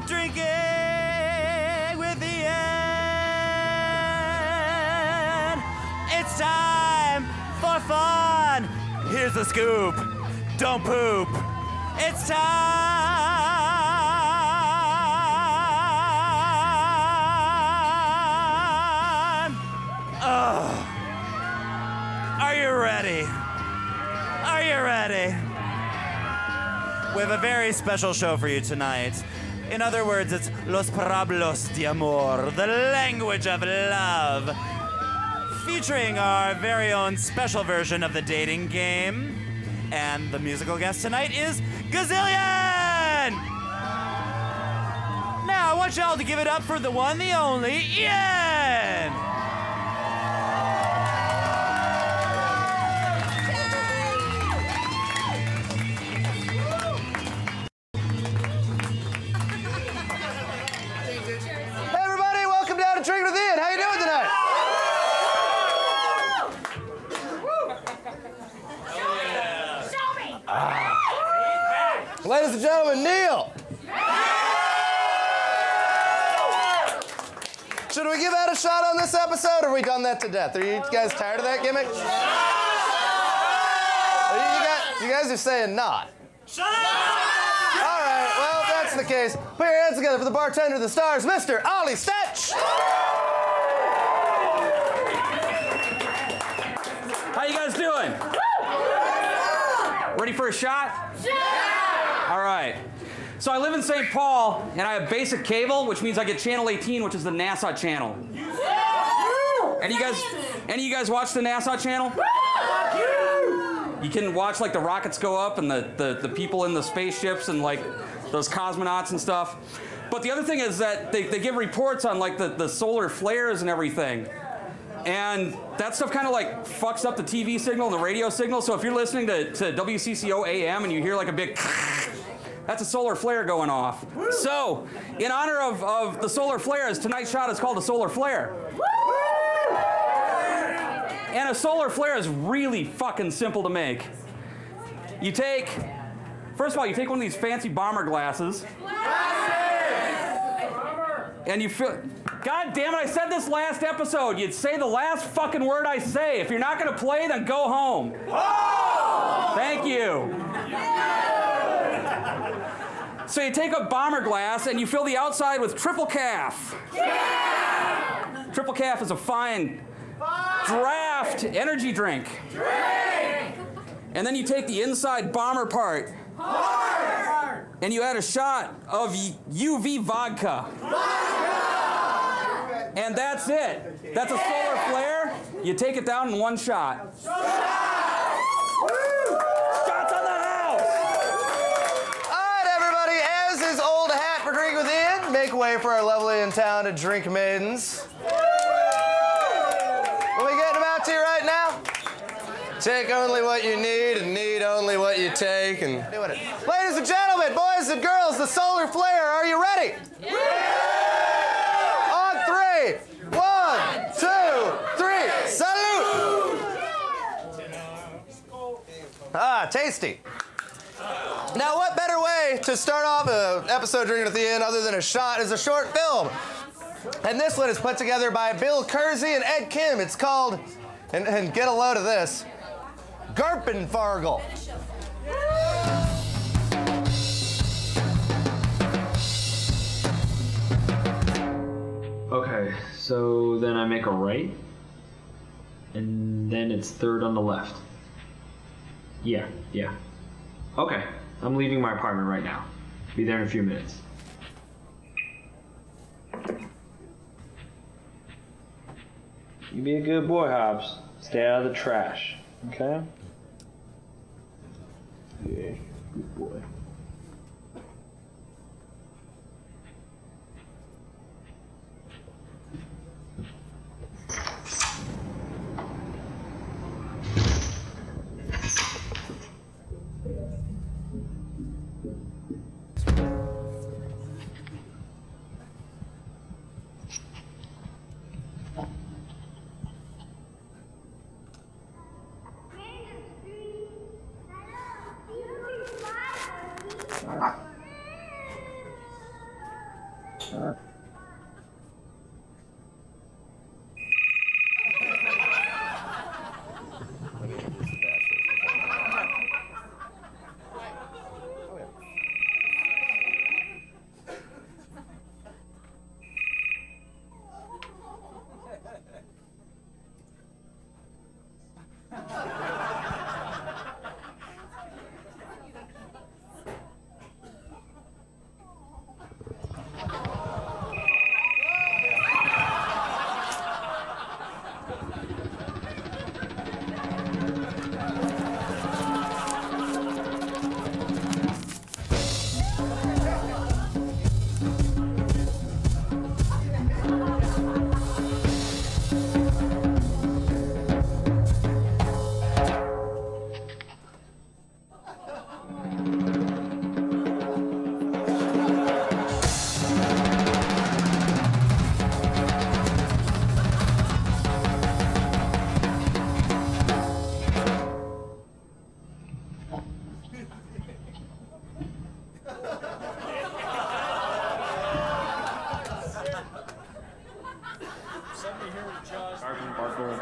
Drinking with the end. It's time for fun. Here's the scoop. Don't poop. It's time. Are you ready? Are you ready? We have a very special show for you tonight. In other words, it's Los Parablos de Amor, the language of love, featuring our very own special version of the dating game. And the musical guest tonight is Gazillion! Now, I want y'all to give it up for the one, the only, Ian! Ladies and gentlemen, Neil! Should we give out a shot on this episode, or have we done that to death? Are you guys tired of that gimmick? You guys are saying not. Shut up! All right, well, if that's the case, put your hands together for the bartender of the stars, Mr. Ollie Stetch! How you guys doing? Ready for a shot? All right. So I live in St. Paul, and I have basic cable, which means I get channel 18, which is the NASA channel. Any of you guys watch the NASA channel? You can watch like the rockets go up and the people in the spaceships and like those cosmonauts and stuff. But the other thing is that they give reports on like the solar flares and everything. And that stuff kind of like fucks up the TV signal and the radio signal. So if you're listening to WCCO AM and you hear like a big that's a solar flare going off. So in honor of the solar flares, tonight's shot is called a solar flare. And a solar flare is really fucking simple to make. First of all, you take one of these fancy bomber glasses. And you feel, God damn it, I said this last episode. You'd say the last fucking word I say. If you're not gonna play, then go home. Oh! Thank you. So you take a bomber glass and you fill the outside with triple calf. Yeah! Triple calf is a fine draft energy drink. And then you take the inside bomber part. And you add a shot of UV vodka. And that's it. That's a solar flare. You take it down in one shot. Shots on the house. All right, everybody. As is old hat for Drink Within, make way for our lovely and talented drink maidens. What are we getting about to right now? Take only what you need and need only what you take. And doing it. Ladies and gentlemen, boys and girls, the solar flare. Are you ready? Yeah! On 3. 1, 2, 3. Salute! Ah, tasty. Now, what better way to start off an episode Drinking at the End other than a shot is a short film. And this one is put together by Bill Kersey and Ed Kim. It's called, and get a load of this, Garpenfargel. Okay, so then I make a right, and then it's third on the left. Yeah. Okay, I'm leaving my apartment right now. Be there in a few minutes. You be a good boy, Hobbs. Stay out of the trash, okay? Yeah, good boy.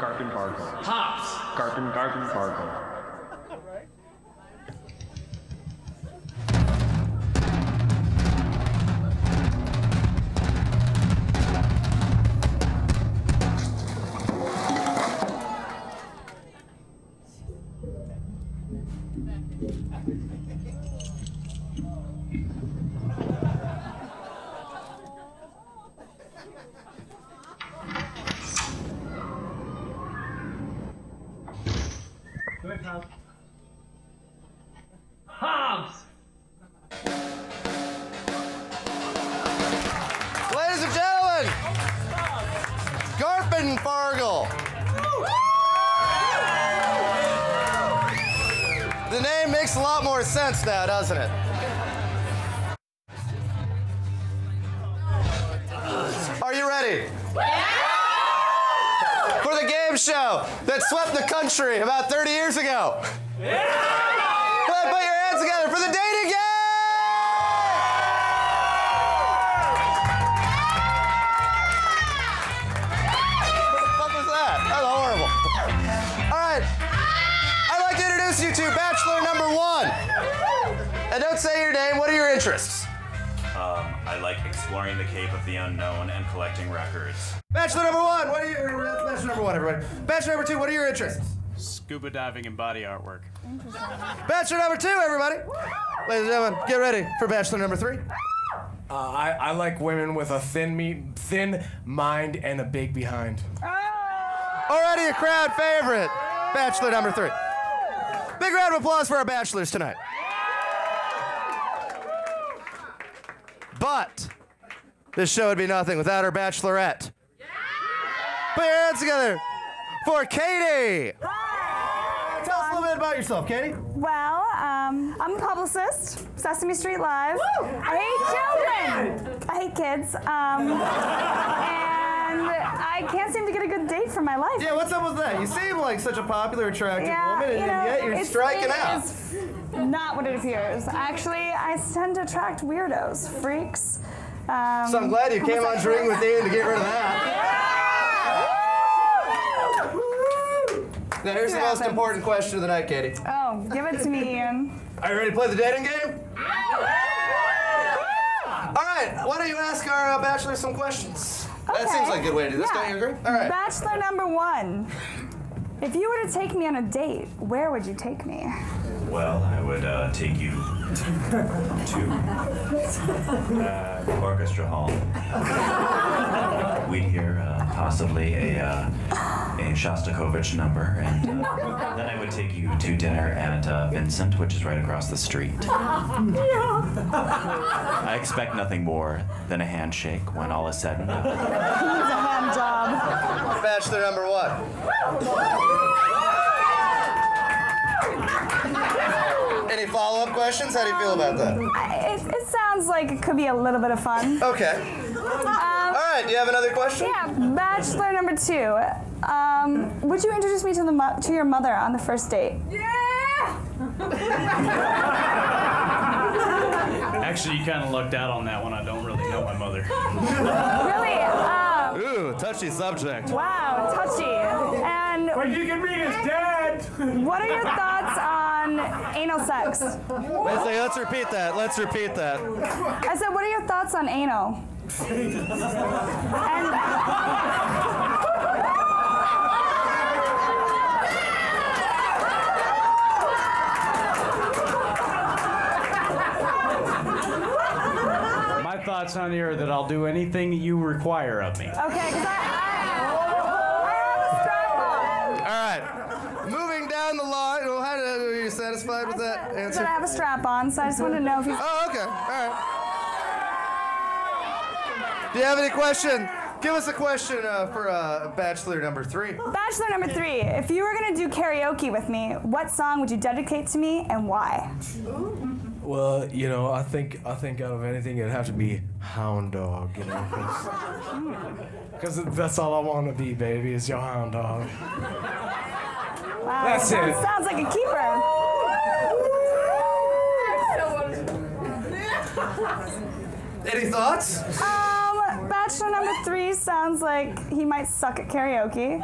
Garpin Barkle. Hops! Garpin Barkle. Hobbs! Ladies and gentlemen, Garpin Fargle. The name makes a lot more sense now, doesn't it? Are you ready? For the game show that swept the country about 30 years ago. Go ahead, put your hands together for the dating game! What the fuck was that? That was horrible. All right. I'd like to introduce you to Bachelor number 1. And don't say your name. What are your interests? I like exploring the Cape of the Unknown and collecting records. Bachelor number 1, what are your... Bachelor number 1, everybody. Bachelor number 2, what are your interests? Scuba diving and body artwork. Bachelor number 2, everybody. Ladies and gentlemen, get ready for Bachelor number 3. I like women with a thin mind and a big behind. Already a crowd favorite, Bachelor number 3. Big round of applause for our bachelors tonight. But this show would be nothing without our bachelorette. Put your hands together for Katie. Tell us a little bit about yourself, Katie. Well, I'm a publicist, Sesame Street Live. I hate children. I hate kids. And I can't seem to get a good date for my life. Yeah, what's up with that? You seem like such a popular, attractive woman, and yet you're striking out. It's not what it appears. Actually, I tend to attract weirdos, freaks. So I'm glad you came on Drink with Ian to get rid of that. Now here's the most important question of the night, Katie. Oh, give it to me, Ian. Are you ready to play the dating game? All right, why don't you ask our bachelors some questions? Okay. That seems like a good way to do this, don't you agree? All right. Bachelor number 1. If you were to take me on a date, where would you take me? Well, I would take you to orchestra hall. We'd hear possibly a Shostakovich number, and then I would take you to dinner at Vincent, which is right across the street. I expect nothing more than a handshake when all is said and done. He's a hand job. Bachelor number 1. Any follow-up questions? How do you feel about that? It sounds like it could be a little bit of fun. Okay. All right, do you have another question? Yeah, Bachelor number 2. Would you introduce me to your mother on the first date? Yeah! Actually, you kind of lucked out on that one. I don't really know my mother. Really? Ooh, touchy subject. Wow, touchy. And But you can meet his dad. what are your thoughts on anal sex? Wait a second, let's repeat that. Let's repeat that. I said, what are your thoughts on anal? And My thoughts on here are that I'll do anything you require of me. okay, because I have a strap on. All right. Moving down the line. Well, are you satisfied with that But answer? I have a strap on, so I just wanted to know if he's. Oh, okay. All right. Do you have any question? Give us a question for Bachelor number 3. Bachelor number 3, if you were going to do karaoke with me, what song would you dedicate to me and why? Well, you know, I think out of anything, it'd have to be Hound Dog, you know, because that's all I want to be, baby, is your hound dog. Wow, That's that it. sounds like a keeper. Any thoughts? Bachelor number 3 sounds like he might suck at karaoke.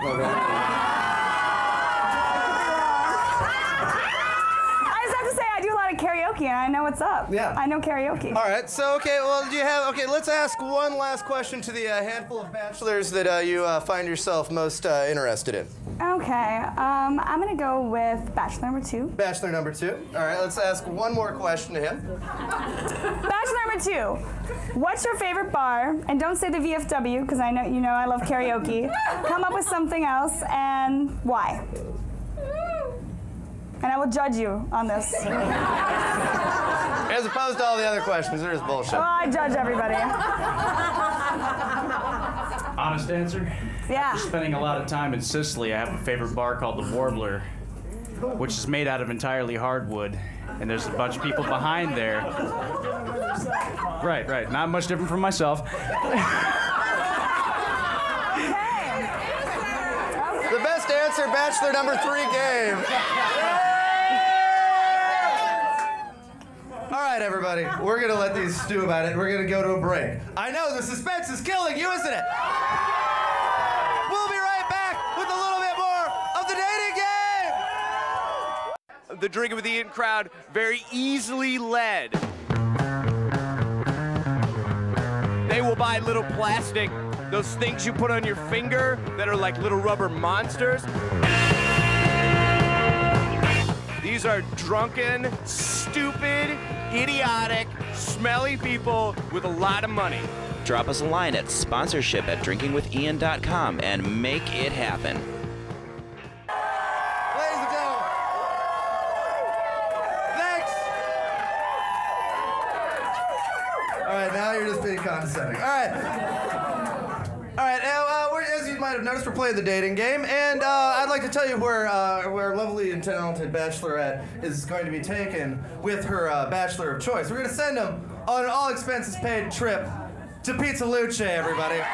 I just have to say, I do a lot of karaoke and I know what's up. Yeah. I know karaoke. All right. So, okay. Well, do you have? Okay. Let's ask one last question to the handful of bachelors that you find yourself most interested in. Okay, I'm gonna go with Bachelor number 2. Bachelor number 2. All right. Let's ask one more question to him. Bachelor number 2, what's your favorite bar? And don't say the VFW, because I know you know I love karaoke. Come up with something else, and why? And I will judge you on this. As opposed to all the other questions, they're just bullshit. Well, I judge everybody. Honest answer? Yeah. Spending a lot of time in Sicily, I have a favorite bar called the Warbler, which is made out of entirely hardwood. And there's a bunch of people behind there. Right. Not much different from myself. The best answer, Bachelor number 3 game. All right, everybody. We're going to let these stew about it. We're going to go to a break. I know the suspense is killing you, isn't it? We'll be right back with a little bit more of the dating game. The Drinking with Ian crowd very easily led. They will buy little plastic, those things you put on your finger that are like little rubber monsters. These are drunken, stupid, idiotic, smelly people with a lot of money. Drop us a line at sponsorship@drinkingwithian.com and make it happen. Ladies and gentlemen, thanks. All right, now you're just being condescending. All right. Now, as you might have noticed, we're playing the dating game, and I'd like to tell you where our lovely and talented bachelorette is going to be taken with her bachelor of choice. We're going to send them on an all-expenses-paid trip to Pizza Luce, everybody. I'm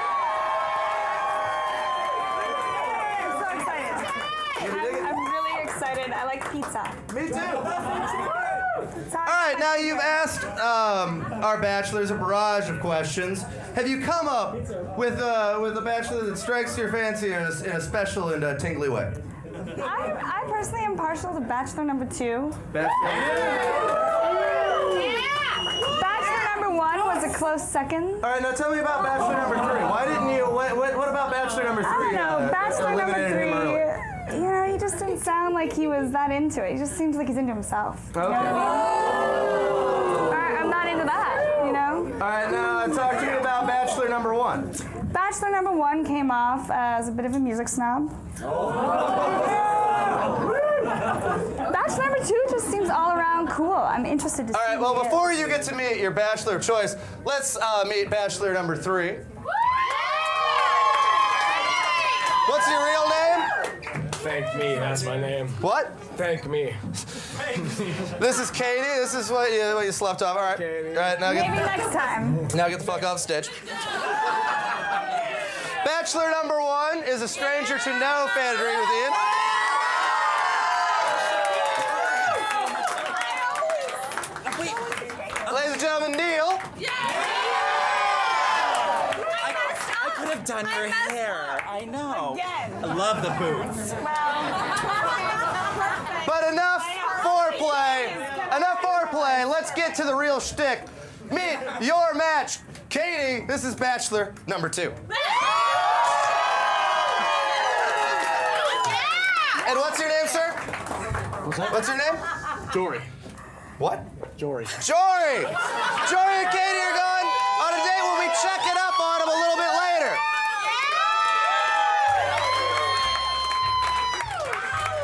so excited. I'm really excited. I like pizza. Me too. All All right, now you've asked our bachelors a barrage of questions. Have you come up with a bachelor that strikes your fancy in a special and tingly way? I personally am partial to Bachelor number 2. Bachelor number 1 was a close second. All right, now tell me about Bachelor number 3. Why didn't you? What about Bachelor number 3? I don't know. Bachelor number 3, you know, he just didn't sound like he was that into it. He just seems like he's into himself. Okay. You know what I mean? I'm not into that, you know? All right, now talk to me about Bachelor number 1. Bachelor number 1 came off as a bit of a music snob. Bachelor number 2 just seems all around cool. I'm interested to see. All right, well, who he is. before you get to meet your bachelor of choice, let's meet Bachelor number 3. What's your real name? Thank me, that's my name. What? Thank me. This is Katie. This is what you slept off. All right. Katie. All right, now Maybe next time. Now get the fuck off stage. Bachelor number 1 is a stranger to no fan of Drinking with Ian. Ladies and gentlemen, have done your hair. I know. Again. I love the boots. But enough foreplay. Enough foreplay. Let's get to the real shtick. Meet your match. Katie, this is Bachelor number 2. And what's your name, sir? What's your name? Jory. What? Jory. Jory! Jory and Katie are going on a date. We'll be checking up on them a little bit later.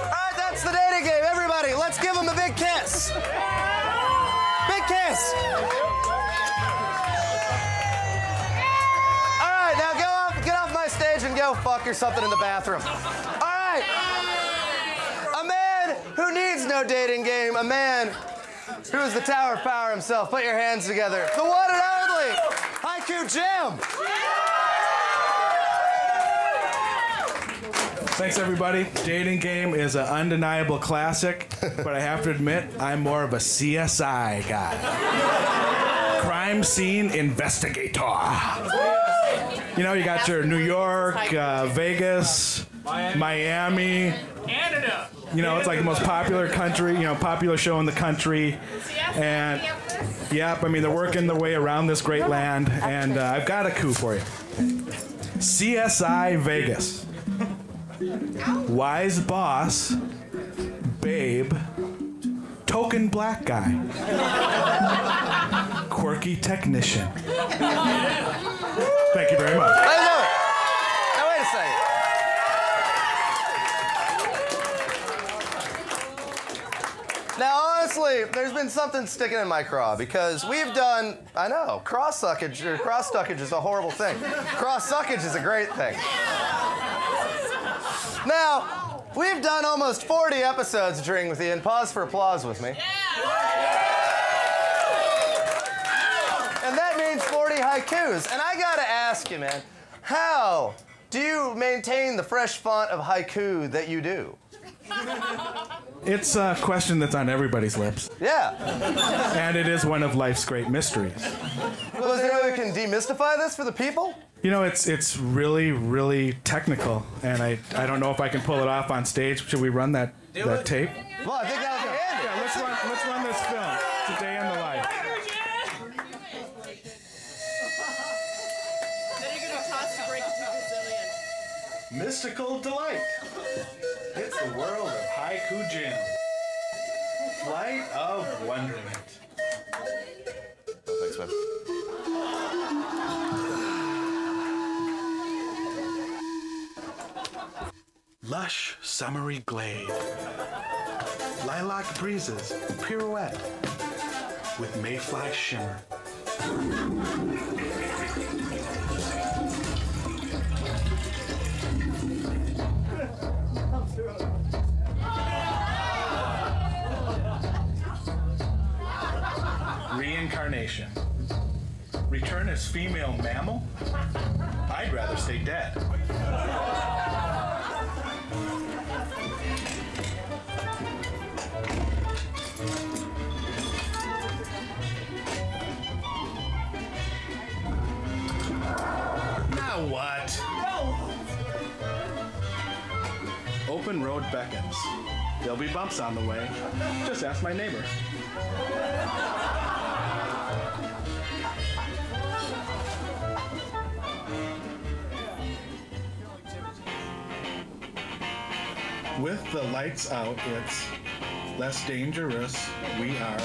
All right, that's the dating game. Everybody, let's give them a big kiss. Big kiss. All right, now get off my stage and go fuck or something in the bathroom. All right. A man who needs no dating game. A man who is the Tower of Power himself. Put your hands together. The one and only Haiku Jim. Thanks, everybody. Dating Game is an undeniable classic, but I have to admit, I'm more of a CSI guy. Crime scene investigator. You know, you got your New York, Vegas, Miami. Canada. You know, it's like the most popular country, popular show in the country. And, yep, I mean, they're working their way around this great land. And I've got a coup for you. CSI Vegas. Wise boss, babe, token black guy, quirky technician. Thank you very much. Now, wait a second. Now, honestly, there's been something sticking in my craw because we've done, I know, cross-suckage or cross-stuckage is a horrible thing. Cross-suckage is a great thing. Now, we've done almost 40 episodes of Drink with Ian. Pause for applause with me. And that means 40 haikus. And I gotta ask you, man, how do you maintain the fresh font of haiku that you do? It's a question that's on everybody's lips. Yeah. And it is one of life's great mysteries. Well, is there any way we can demystify this for the people? You know, it's really, really technical, and I don't know if I can pull it off on stage. Should we run that tape? Well, I think that'll be handy. Yeah, let's run this film. It's a day in the life. Then you're gonna toss the break to Gazillion. Mystical delight. It's the world of Haiku Jim. Flight of wonderment. Oh, thanks, man. Lush, summery glade. Lilac breezes pirouette with mayfly shimmer. Reincarnation. Return as female mammal? I'd rather stay dead. Now what? Open road beckons. There'll be bumps on the way. Just ask my neighbor. With the lights out, it's less dangerous. We are.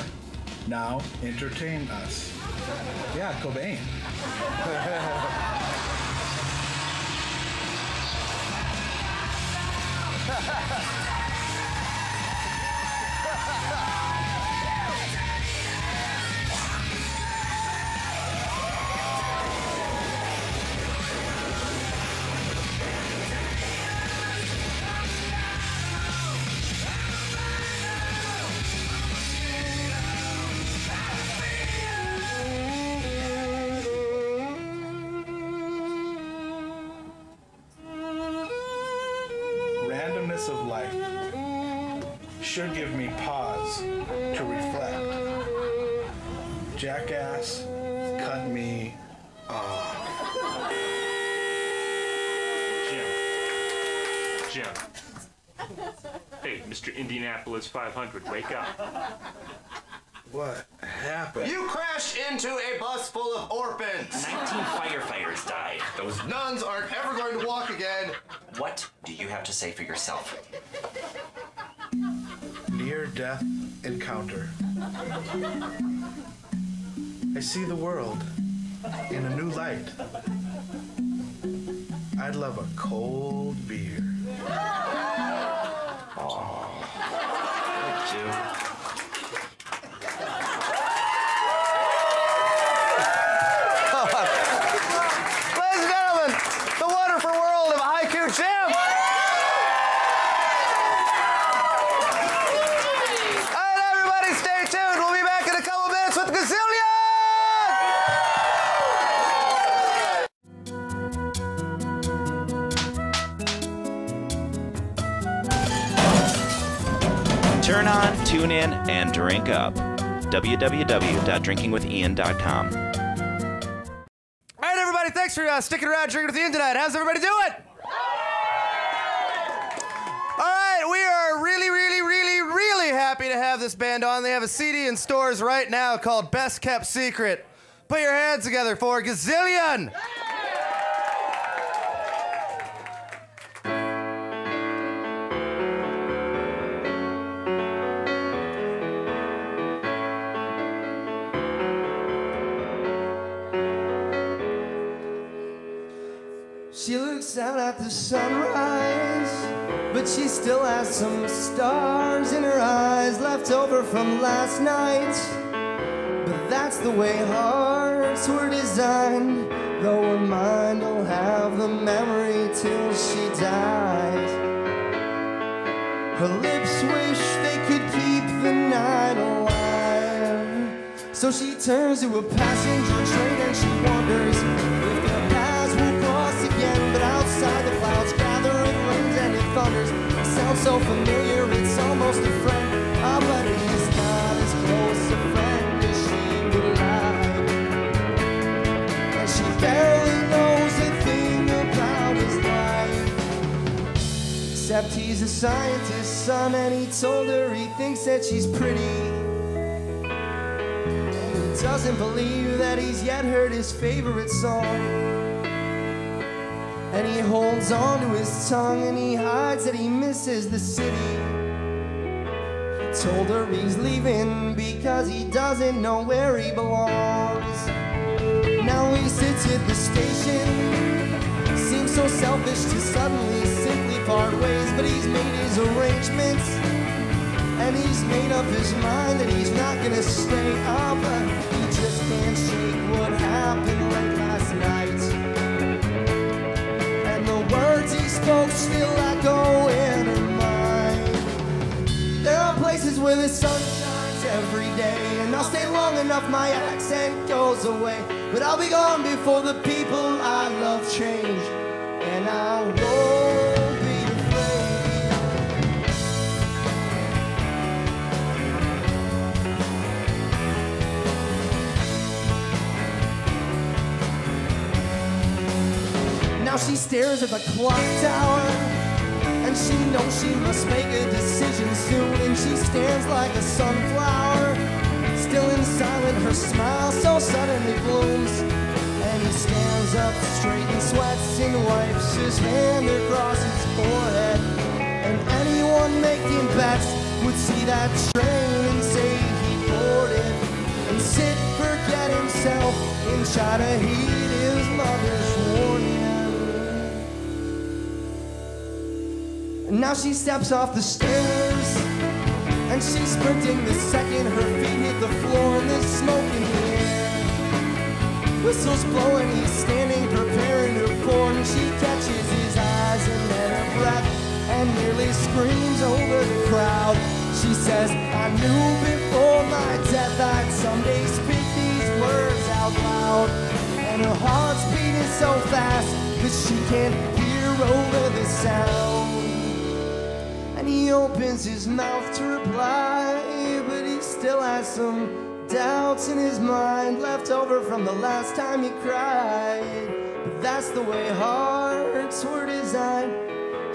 Now entertain us. Yeah, Cobain. Randomness of life should give me pause to reflect. Jackass, cut me off. Mr. Indianapolis 500, wake up. What happened? You crashed into a bus full of orphans. 19 firefighters died. Those nuns aren't ever going to walk again. What do you have to say for yourself? Near-death encounter. I see the world in a new light. I'd love a cold beer. Oh, I do. Ladies and gentlemen, the wonderful world of Haiku Jim. And everybody stay tuned. We'll be back in a couple minutes with Gazillion. Turn on, tune in, and drink up. www.drinkingwithian.com. All right, everybody, thanks for sticking around drinking with Ian tonight. How's everybody doing? All right, we are really happy to have this band on. They have a CD in stores right now called Best Kept Secret. Put your hands together for Gazillion. She looks out at the sunrise, but she still has some stars in her eyes left over from last night. But that's the way hearts were designed, though her mind will have the memory till she dies. Her lips wish they could keep the night alive. So she turns to a passenger train and she wonders if their paths will cross again. But outside the clouds gather, it rains and it thunders. It sounds so familiar, it's almost a friend. Ah, but he's not as close a friend as she would like. And she barely knows a thing about his life, except he's a scientist's son, and he told her he thinks that she's pretty. Doesn't believe that he's yet heard his favorite song. And he holds on to his tongue and he hides that he misses the city. He told her he's leaving because he doesn't know where he belongs. Now he sits at the station, seems so selfish to suddenly simply part ways. But he's made his arrangements and he's made up his mind that he's not gonna stay up. He just can't shake what happened late last night. And the words he spoke still echo in her mind. There are places where the sun shines every day, and I'll stay long enough my accent goes away. But I'll be gone before the people I love change, and I won't be afraid. Now she stares at the clock tower, and she knows she must make a decision soon. And she stands like a sunflower, still in silence, her smile so suddenly blooms. And he stands up straight and sweats and wipes his hand across his forehead. And anyone making bets would see that train and say he boarded, and sit, forget himself, and try to heed his mother's warning. Now she steps off the stairs, and she's sprinting the second her feet hit the floor, and there's smoke in the air. Whistles blowing, he's standing preparing to pour, and she catches his eyes and then her breath, and nearly screams over the crowd. She says, I knew before my death I'd someday speak these words out loud. And her heart's beating so fast that she can't hear over the sound. And he opens his mouth to reply, but he still has some doubts in his mind left over from the last time he cried. But that's the way hearts were designed.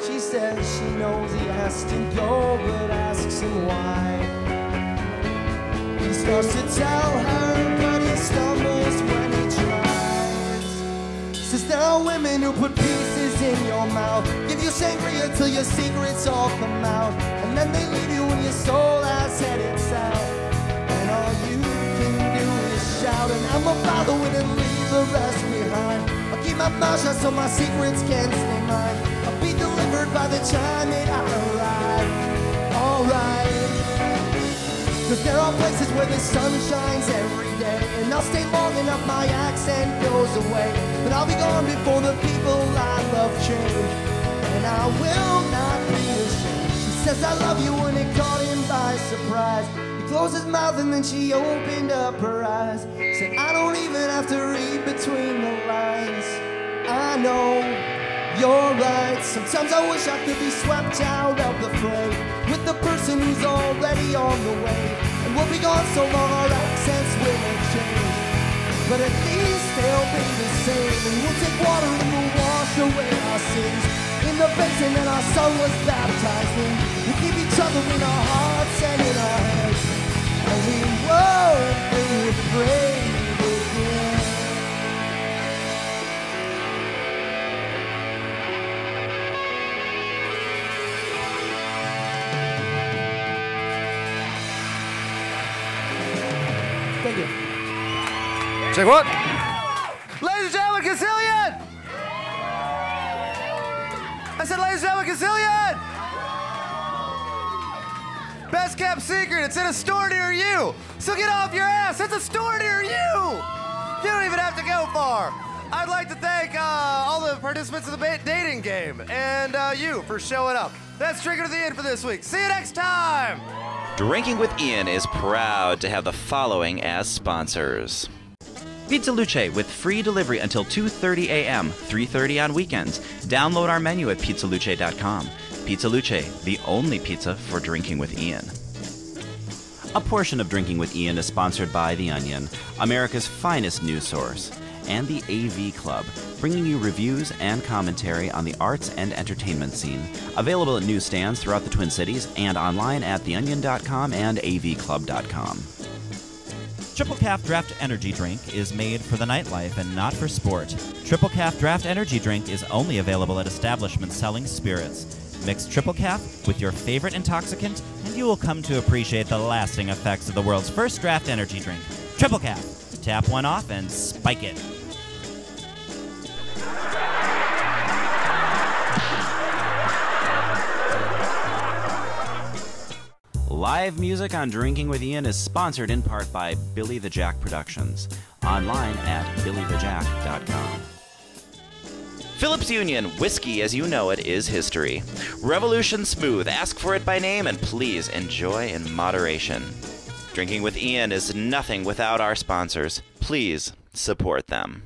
She says she knows he has to go, but asks him why. He starts to tell her, but he stumbles when he tries. Says there are women who put pieces in your mouth, give you sangria till your secrets all come out, and then they leave you when your soul has headed south. And all you can do is shout, and I'm a follow it and leave the rest behind. I'll keep my mouth shut so my secrets can't stay mine. I'll be delivered by the time that I arrive. Alright. Cause there are places where the sun shines every day, and I'll stay long enough my accent goes away. But I'll be gone before the people I love change, and I will not be ashamed. She says I love you when it caught him by surprise. He closed his mouth and then she opened up her eyes. Said I don't even have to read between the lines. I know you're right. Sometimes I wish I could be swept out of the fray with the person who's already on the way. And we'll be gone so long our accents will change, but at least they'll be the same. And we'll take water and we'll wash away our sins in the basin that our son was baptized in. We'll keep each other in our hearts and in our heads, and we won't be afraid again. Thank you. Say what? Ladies and gentlemen, Gazillion! I said, ladies and gentlemen, Gazillion! Best kept secret, it's in a store near you. So get off your ass, it's a store near you. You don't even have to go far. I'd like to thank all the participants of the dating game and you for showing up. That's Drinking to the End for this week. See you next time. Drinking with Ian is proud to have the following as sponsors. Pizza Luce with free delivery until 2:30 a.m., 3:30 on weekends. Download our menu at pizzaluce.com. Pizza Luce, the only pizza for Drinking with Ian. A portion of Drinking with Ian is sponsored by The Onion, America's finest news source, and the AV Club, bringing you reviews and commentary on the arts and entertainment scene. Available at newsstands throughout the Twin Cities and online at theonion.com and avclub.com. Triple Calf Draft Energy Drink is made for the nightlife and not for sport. Triple Calf Draft Energy Drink is only available at establishments selling spirits. Mix Triple Calf with your favorite intoxicant, and you will come to appreciate the lasting effects of the world's first draft energy drink. Triple Calf. Tap one off and spike it. Live music on Drinking with Ian is sponsored in part by Billy the Jack Productions. Online at billythejack.com. Phillips Union, whiskey as you know it is history. Revolution Smooth, ask for it by name and please enjoy in moderation. Drinking with Ian is nothing without our sponsors. Please support them.